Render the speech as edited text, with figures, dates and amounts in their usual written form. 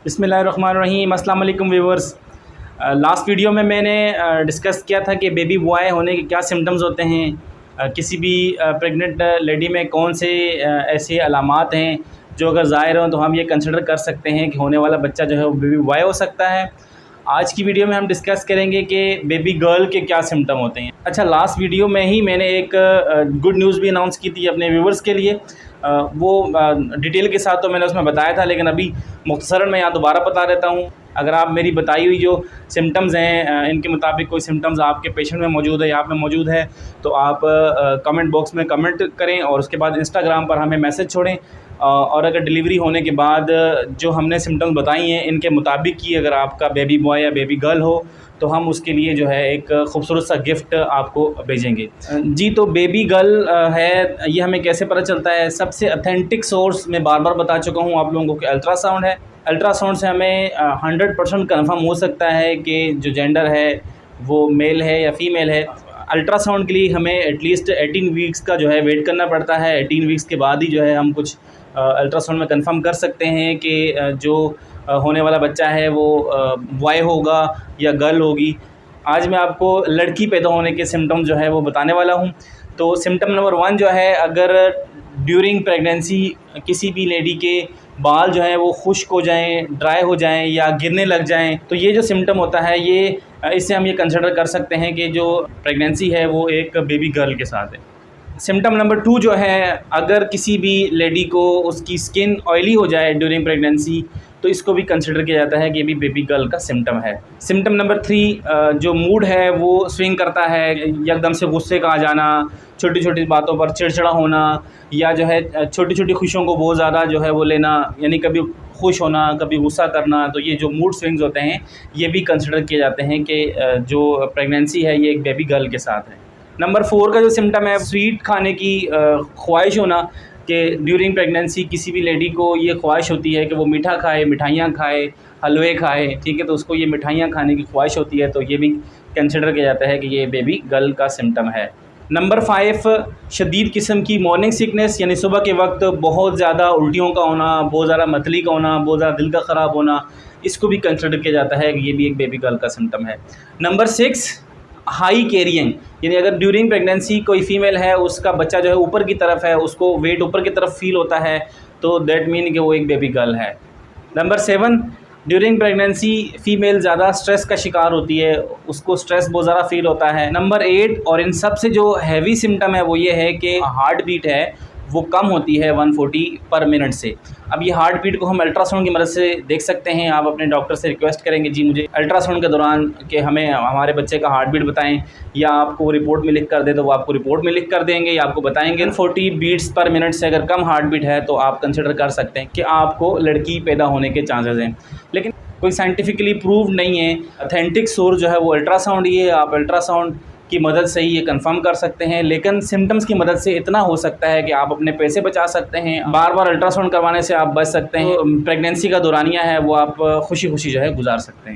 बिस्मिल्लाहिर्रहमानिर्रहीम। अस्सलाम वालेकुम व्यूअर्स। लास्ट वीडियो में मैंने डिस्कस किया था कि बेबी बॉय होने के क्या सिम्टम्स होते हैं, किसी भी प्रेग्नेंट लेडी में कौन से ऐसे अलामात हैं जो अगर ज़ाहिर हों तो हम ये कंसिडर कर सकते हैं कि होने वाला बच्चा जो है वो बेबी बॉय हो सकता है। आज की वीडियो में हम डिस्कस करेंगे कि बेबी गर्ल के क्या सिम्टम होते हैं। अच्छा, लास्ट वीडियो में ही मैंने एक गुड न्यूज़ भी अनाउंस की थी अपने व्यूवर्स के लिए। वो डिटेल के साथ तो मैंने उसमें बताया था, लेकिन अभी मुख्तसरन मैं यहाँ दोबारा बता देता हूँ। अगर आप मेरी बताई हुई जो सिम्टम्स हैं इनके मुताबिक कोई सिम्टम्स आपके पेशेंट में मौजूद है या आप में मौजूद है तो आप कमेंट बॉक्स में कमेंट करें और उसके बाद इंस्टाग्राम पर हमें मैसेज छोड़ें। और अगर डिलीवरी होने के बाद जो हमने सिम्टम्स बताई हैं इनके मुताबिक ही अगर आपका बेबी बॉय या बेबी गर्ल हो तो हम उसके लिए जो है एक खूबसूरत सा गिफ्ट आपको भेजेंगे। जी, तो बेबी गर्ल है ये हमें कैसे पता चलता है? सबसे ऑथेंटिक सोर्स मैं बार बार बता चुका हूँ आप लोगों को, अल्ट्रासाउंड है। अल्ट्रासाउंड से हमें 100% कन्फर्म हो सकता है कि जो जेंडर है वो मेल है या फीमेल है। अल्ट्रासाउंड के लिए हमें एटलीस्ट 18 वीक्स का जो है वेट करना पड़ता है। 18 वीक्स के बाद ही जो है हम कुछ अल्ट्रासाउंड में कंफर्म कर सकते हैं कि जो होने वाला बच्चा है वो बॉय होगा या गर्ल होगी। आज मैं आपको लड़की पैदा होने के सिम्टम जो है वो बताने वाला हूँ। तो सिम्टम नंबर 1 जो है, अगर ड्यूरिंग प्रेगनेंसी किसी भी लेडी के बाल जो हैं वो खुश्क हो जाएं, ड्राई हो जाएं या गिरने लग जाएं, तो ये जो सिम्टम होता है ये इससे हम ये कंसिडर कर सकते हैं कि जो प्रेगनेंसी है वो एक बेबी गर्ल के साथ है। सिम्टम नंबर 2 जो है, अगर किसी भी लेडी को उसकी स्किन ऑयली हो जाए ड्यूरिंग प्रेगनेंसी तो इसको भी कंसिडर किया जाता है कि ये भी बेबी गर्ल का सिम्टम है। सिम्टम नंबर 3, जो मूड है वो स्विंग करता है, एकदम से गुस्से का आ जाना, छोटी छोटी बातों पर चिड़चिड़ा होना या जो है छोटी छोटी खुशियों को बहुत ज़्यादा जो है वो लेना, यानी कभी खुश होना कभी गुस्सा करना। तो ये जो मूड स्विंग्स होते हैं ये भी कंसिडर किए जाते हैं कि जो प्रेगनेंसी है ये एक बेबी गर्ल के साथ है। नंबर 4 का जो सिम्टम है, स्वीट खाने की ख्वाहिश होना, कि ड्यूरिंग प्रेगनेंसी किसी भी लेडी को ये ख्वाहिश होती है कि वो मीठा खाए, मिठाइयाँ खाए, हलवे खाए, ठीक है, तो उसको ये मिठाइयाँ खाने की ख्वाहिश होती है, तो ये भी कंसिडर किया जाता है कि ये बेबी गर्ल का सिम्टम है। नंबर 5, शदीद किस्म की मॉर्निंग सिकनेस, यानी सुबह के वक्त बहुत ज़्यादा उल्टियों का होना, बहुत ज़्यादा मतली का होना, बहुत ज़्यादा दिल का ख़राब होना, इसको भी कंसिडर किया जाता है कि ये भी एक बेबी गर्ल का सिम्टम है। नंबर 6, हाई कैरियंग, यानी अगर ड्यूरिंग प्रेगनेंसी कोई फ़ीमेल है उसका बच्चा जो है ऊपर की तरफ है, उसको वेट ऊपर की तरफ फील होता है, तो दैट मीन कि वो एक बेबी गर्ल है। नंबर 7, ड्यूरिंग प्रेगनेंसी फ़ीमेल ज़्यादा स्ट्रेस का शिकार होती है, उसको स्ट्रेस बहुत ज़्यादा फील होता है। नंबर 8, और इन सब से जो हैवी सिम्टम है वो ये है कि हार्ट बीट है वो कम होती है 140 पर मिनट से। अब ये हार्ट बीट को हम अल्ट्रासाउंड की मदद से देख सकते हैं। आप अपने डॉक्टर से रिक्वेस्ट करेंगे जी मुझे अल्ट्रासाउंड के दौरान कि हमें हमारे बच्चे का हार्ट बीट बताएं, या आपको रिपोर्ट में लिख कर दे तो वो आपको रिपोर्ट में लिख कर देंगे या आपको बताएंगे। 140 बीट्स पर मिनट से अगर कम हार्ट बीट है तो आप कंसिडर कर सकते हैं कि आपको लड़की पैदा होने के चांसेस हैं, लेकिन कोई साइंटिफिकली प्रूव नहीं है। ऑथेंटिक सोर्स जो है वो अल्ट्रासाउंड ही है। आप अल्ट्रासाउंड की मदद से ही ये कंफर्म कर सकते हैं, लेकिन सिम्टम्स की मदद से इतना हो सकता है कि आप अपने पैसे बचा सकते हैं। बार बार अल्ट्रासाउंड करवाने से आप बच सकते हैं। प्रेगनेंसी का दौरानिया है वो आप खुशी खुशी जो है गुजार सकते हैं।